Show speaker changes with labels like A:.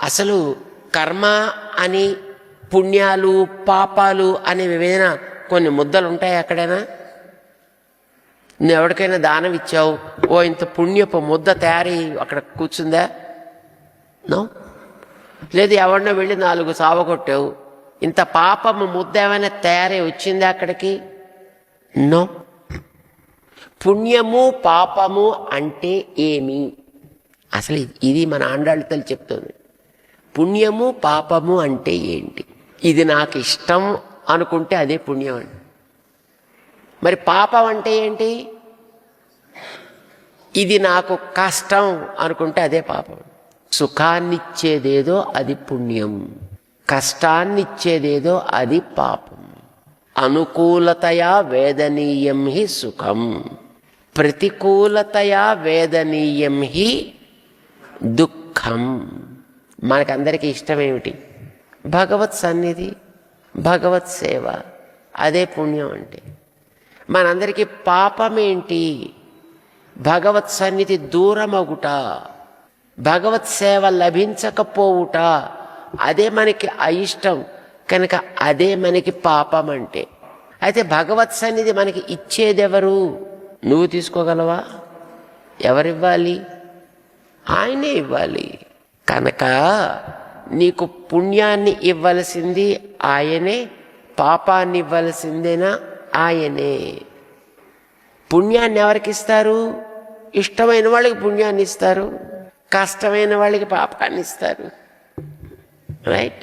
A: అసలు కర్మ అని పుణ్యాలు పాపాలు అనే వివేదన కొన్ని ముద్దలు ఉంటాయి ఎక్కడైనా? నువ్వు ఎవరికైనా దానం ఇచ్చావు, ఓ ఇంత పుణ్యపు ముద్ద తయారై అక్కడ కూర్చుందా? నో. లేదు ఎవరినో వెళ్ళి 4 సావగొట్టావు, ఇంత పాపము ముద్ద ఏమైనా తయారై వచ్చిందా అక్కడికి? నో. పుణ్యము పాపము అంటే ఏమి? అసలు ఇది మన ఆండాళ్ళ తల్లి చెప్తుంది. పుణ్యము పాపము అంటే ఏంటి? ఇది నాకు ఇష్టం అనుకుంటే అదే పుణ్యం అండి. మరి పాపం అంటే ఏంటి? ఇది నాకు కష్టం అనుకుంటే అదే పాపం. సుఖాన్నిచ్చేదేదో అది పుణ్యం, కష్టాన్నిచ్చేదేదో అది పాపం. అనుకూలతయా వేదనీయం హి సుఖం, ప్రతికూలతయా వేదనీయం హి దుఃఖం. మనకందరికీ ఇష్టమేమిటి? భగవత్ సన్నిధి, భగవత్ సేవ. అదే పుణ్యం అంటే. మనందరికీ పాపమేంటి? భగవత్ సన్నిధి దూరమగుట, భగవత్ సేవ లభించకపోవుట. అదే మనకి అయిష్టం కనుక అదే మనకి పాపం అంటే. అయితే భగవత్ సన్నిధి మనకి ఇచ్చేదెవరు? నువ్వు తీసుకోగలవా? ఎవరివ్వాలి? ఆయనే ఇవ్వాలి. కనుక నీకు పుణ్యాన్ని ఇవ్వలసింది ఆయనే, పాపాన్ని ఇవ్వలసిందేనా ఆయనే. పుణ్యాన్ని ఎవరికి ఇస్తారు? ఇష్టమైన వాళ్ళకి పుణ్యాన్ని ఇస్తారు, కష్టమైన వాళ్ళకి పాపాన్ని ఇస్తారు. రైట్?